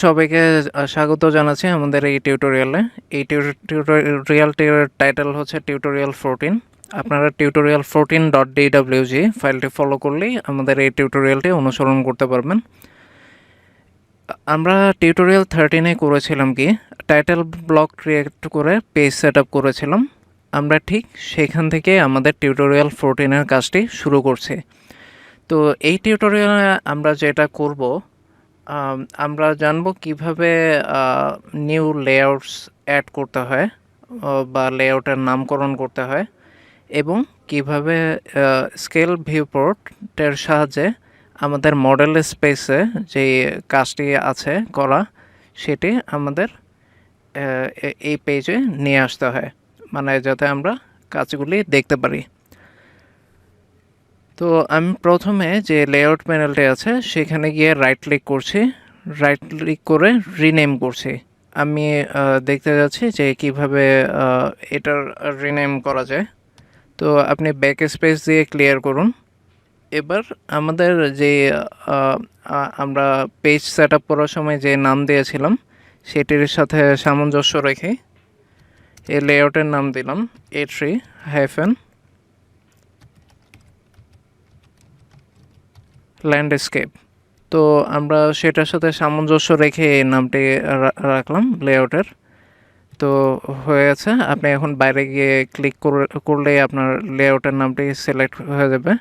সবাইকে স্বাগত জানাচ্ছি আমাদের এই টিউটোরিয়ালে। এই টিউটোরিয়ালটির টাইটেল হচ্ছে টিউটোরিয়াল 14। আপনারা টিউটোরিয়াল 14.dwg ফাইলটি ফলো করলেই আমাদের এই টিউটোরিয়ালটি অনুসরণ করতে পারবেন। আমরা টিউটোরিয়াল 13-এ করেছিলাম কি, টাইটেল ব্লক ক্রিয়েট করে পেজ সেট আপ করেছিলাম। আমরা ঠিক সেখান থেকে আমাদের টিউটোরিয়াল 14-এর কাজটি শুরু করছি। তো এই টিউটোরিয়ালে আমরা যেটা করব, আমরা জানবো কিভাবে নিউ লেআউটস অ্যাড করতে হয় বা লেআউটের নামকরণ করতে হয়, এবং কিভাবে স্কেল ভিউপোর্টের সাহায্যে আমাদের মডেল স্পেসে যে কাজটি আছে করা, সেটি আমাদের এই পেজে নিয়ে আসতে হয়, মানে যাতে আমরা কাজগুলি দেখতে পারি। তো আমি প্রথমে যে লেআউট প্যানেলটি আছে সেখানে গিয়ে রাইট ক্লিক করছি, রাইট ক্লিক করে রিনেম করছি। আমি দেখতে যাচ্ছি যে কিভাবে এটার রিনেম করা যায়। তো আপনি ব্যাক স্পেস দিয়ে ক্লিয়ার করুন। এবার আমাদের যে আমরা পেজ সেট আপ করার সময় যে নাম দিয়েছিলাম সেটির সাথে সামঞ্জস্য রেখে এই লেআউটের নাম দিলাম A3 ল্যান্ডস্কেপ। তো আমরা সেটার সাথে সামঞ্জস্য রেখে এই নামটি রাখলাম লেআউটের। তো হয়ে গেছে। আপনি এখন বাইরে গিয়ে ক্লিক করলেই আপনার লেআউটের নামটি সিলেক্ট হয়ে যাবে।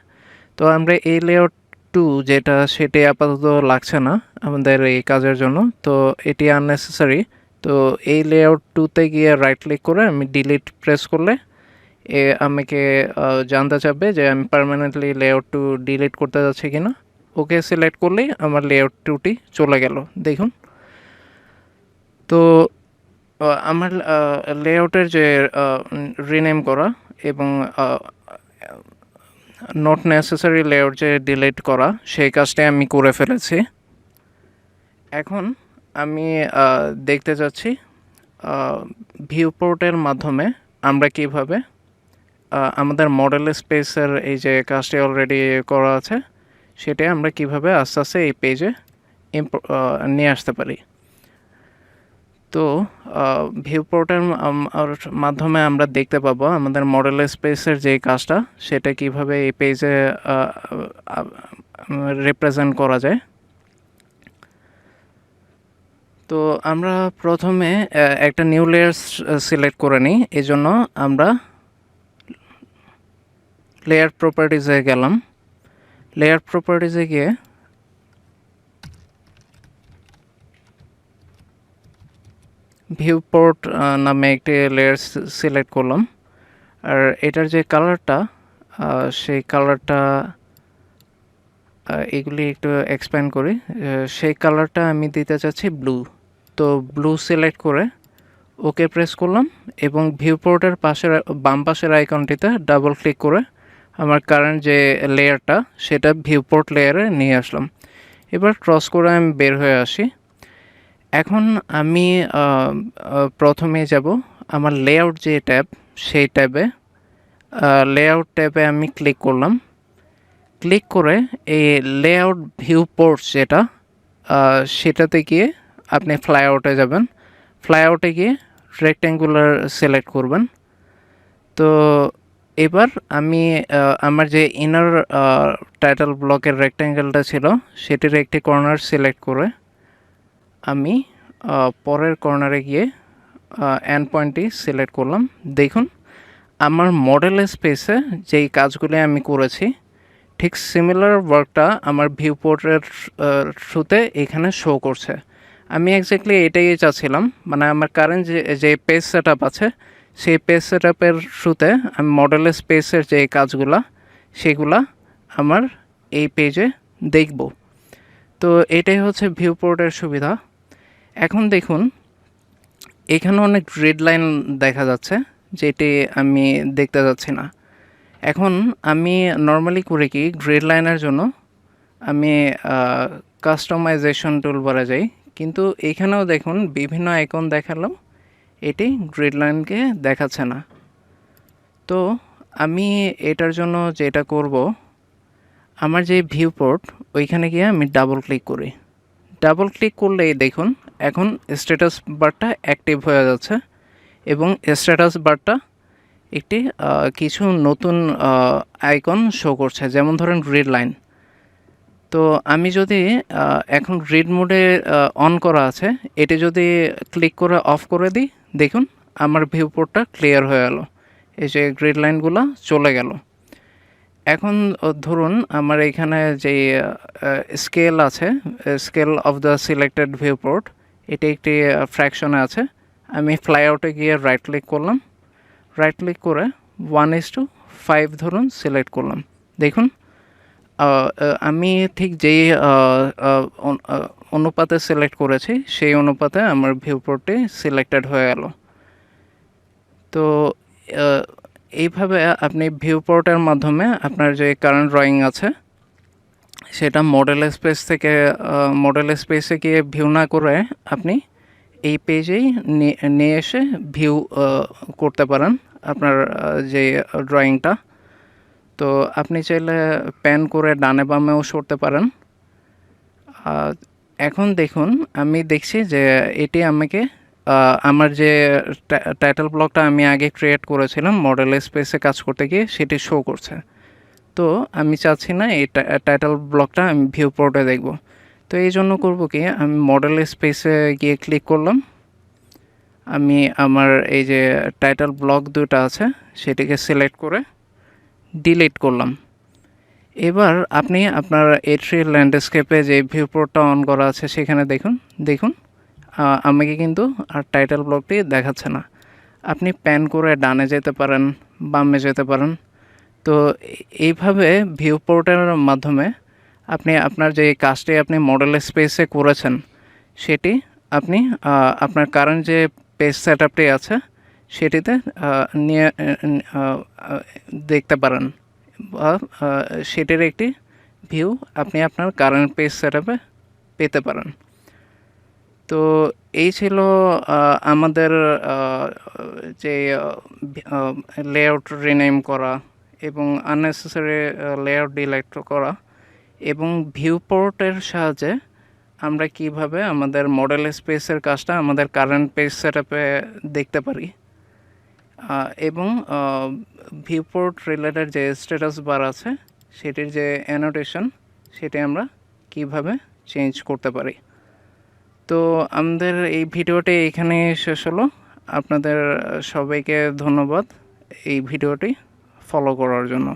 তো আমরা এই লেআউট 2 যেটা, সেটি আপাতত লাগছে না আমাদের এই কাজের জন্য, তো এটি আননেসেসারি। তো এই লেআউট 2-তে গিয়ে রাইট ক্লিক করে আমি ডিলিট প্রেস করলে আমাকে জানতে চাবে যে আমি পার্মানেন্টলি লেআউট 2 ডিলিট করতে যাচ্ছি কিনা। ওকে সিলেক্ট করলেই আমার লেআউট 2টি চলে গেল, দেখুন। তো আমার লেআউটের যে রিনেম করা এবং নট নেসেসারি লেআউট যে ডিলিট করা, সেই কাজটা আমি করে ফেলেছি। এখন আমি দেখতে যাচ্ছি ভিউপোর্টের মাধ্যমে আমরা কিভাবে আমাদের মডেল স্পেসের এই যে কাজটি অলরেডি করা আছে সেটা আমরা কিভাবে আস্তে আস্তে এই পেজে নিয়ে আসতে পারি। তো ভিউপোর্টের মাধ্যমে আমরা দেখতে পাবো আমাদের মডেল স্পেসের যে কাজটা, সেটা কিভাবে এই পেজে রিপ্রেজেন্ট করা যায়। তো আমরা প্রথমে একটা নিউ লেয়ার সিলেক্ট করে নিই। এই জন্য আমরা লেয়ার প্রপার্টিজে গেলাম। লেয়ার প্রপার্টিজে গিয়ে ভিউপোর্ট নামে একটি লেয়ার সিলেক্ট করলাম। আর এটার যে কালারটা, সেই কালারটা এগুলি একটু এক্সপ্যান্ড করি। সেই কালারটা আমি দিতে চাচ্ছি ব্লু। তো ব্লু সিলেক্ট করে ওকে প্রেস করলাম এবং ভিউপোর্টের পাশের বাম পাশের আইকনটিতে ডাবল ক্লিক করে আমার কারেন্ট যে লেয়ারটা সেটা ভিউপোর্ট লেয়ারে নিয়ে আসলাম। এবার ক্রস করে আমি বের হয়ে আসি। এখন আমি প্রথমে যাব আমার লেআউট যে ট্যাব, সেই ট্যাবে লেআউট ট্যাবে আমি ক্লিক করলাম। ক্লিক করে এই লেআউট ভিউপোর্টস যেটা, সেটাতে গিয়ে আপনি ফ্লাইআউটে যাবেন। ফ্লাইআউটে গিয়ে রেক্ট্যাঙ্গুলার সিলেক্ট করবেন। তো এবার আমি আমার যে ইনার টাইটেল ব্লকের রেক্ট্যাঙ্গেলটা ছিল সেটির একটি কর্নার সিলেক্ট করে আমি পরের কর্নারে গিয়ে এন্ড পয়েন্টটি সিলেক্ট করলাম। দেখুন আমার মডেল স্পেসে যেই কাজগুলি আমি করেছি ঠিক সিমিলার ওয়ার্কটা আমার ভিউপোর্টের থ্রুতে এখানে শো করছে। আমি এক্স্যাক্টলি এটাই চাচ্ছিলাম, মানে আমার কারেন্ট যে পেজ সেট আপ আছে সেই পেজ সেট আপের থ্রুতে আমি মডেল স্পেসের যে কাজগুলা সেগুলা আমার এই পেজে দেখব। তো এটাই হচ্ছে ভিউপোর্টের সুবিধা। এখন দেখুন এখানে অনেক রেড লাইন দেখা যাচ্ছে, যেটি আমি দেখতে যাচ্ছি না। এখন আমি নর্মালি করে কি, গ্রেড লাইনের জন্য আমি কাস্টমাইজেশন টুলবারে যাই, কিন্তু এখানেও দেখুন বিভিন্ন আইকন দেখালেও এটি গ্রেড লাইনকে দেখাচ্ছে না। তো আমি এটার জন্য যেটা করব, আমার যে ভিউপোর্ট ওইখানে গিয়ে আমি ডাবল ক্লিক করি। ডাবল ক্লিক করলেই দেখুন এখন স্ট্যাটাস বারটা অ্যাক্টিভ হয়ে যাচ্ছে এবং স্ট্যাটাস বারটা একটি কিছু নতুন আইকন শো করছে, যেমন ধরেন গ্রিড লাইন। তো আমি যদি এখন গ্রিড মোডে অন করা আছে, এটি যদি ক্লিক করে অফ করে দিই, দেখুন আমার ভিউপোর্টটা ক্লিয়ার হয়ে গেল, এই যে গ্রিড লাইনগুলো চলে গেল। এখন ধরুন আমার এখানে যে স্কেল আছে, scale of the selected viewport, এটি একটি ফ্র্যাকশনে আছে। আমি ফ্লাইআউটে গিয়ে রাইট ক্লিক করলাম, রাইট ক্লিক করে 1:5 ধরুন সিলেক্ট করলাম। দেখুন আমি ঠিক যেই অনুপাতে সিলেক্ট করেছি সেই অনুপাতে আমার ভিউপোর্টটি সিলেক্টেড হয়ে গেল। তো এইভাবে আপনি ভিউপোর্টের মাধ্যমে আপনার যে কারেন্ট ড্রয়িং আছে সেটা মডেল স্পেসে গিয়ে ভিউ না করে আপনি এই পেজেই নিয়ে এসে ভিউ করতে পারেন আপনার যে ড্রয়িংটা। তো আপনি চাইলে প্যান করে ডানে বামেও সরতে পারেন। এখন দেখুন আমি দেখছি যে এটি আমাকে আমার যে টাইটেল ব্লকটা আমি আগে ক্রিয়েট করেছিলাম মডেল স্পেসে কাজ করতে গিয়ে সেটি শো করছে। তো আমি চাচ্ছি না এই টাইটেল ব্লকটা আমি ভিউ পোর্টে দেখব। তো এই জন্য করব কি, আমি মডেল স্পেসে গিয়ে ক্লিক করলাম, আমি আমার এই যে টাইটেল ব্লক দুটো আছে সেটিকে সিলেক্ট করে ডিলিট করলাম। এবার আপনি আপনার A3 ল্যান্ডস্কেপে যে ভিউপোর্টটা অন করা আছে সেখানে দেখুন আমাকে কিন্তু আর টাইটেল ব্লকটি দেখাচ্ছে না। আপনি প্যান করে ডানে যেতে পারেন, বামে যেতে পারেন। তো এইভাবে ভিউপোর্টের মাধ্যমে আপনি আপনার যে কাজটি আপনি মডেল স্পেসে করেছেন সেটি আপনি আপনার কারেন্ট যে পেজ সেটআপটি আছে সেটিতে নিয়ে দেখতে পারেন, বা সেটির একটি ভিউ আপনি আপনার কারেন্ট পেজ সেটআপে পেতে পারেন। তো এই ছিল আমাদের যে লেআউট রিনেম করা এবং আননেসেসারি লেআউট ডিলিট করা, এবং ভিউপোর্টের সাহায্যে আমরা কিভাবে আমাদের মডেল স্পেসের কাজটা আমাদের কারেন্ট পেজ সেটআপে দেখতে পারি, এবং ভিউপোর্ট রিলেটেড যে স্ট্যাটাস বার আছে সেটির যে অ্যানোটেশন সেটি আমরা কিভাবে চেঞ্জ করতে পারি। তো আমাদের এই ভিডিওটি এখানে শেষ হলো। আপনাদের সবাইকে ধন্যবাদ এই ভিডিওটি ফলো করার জন্য।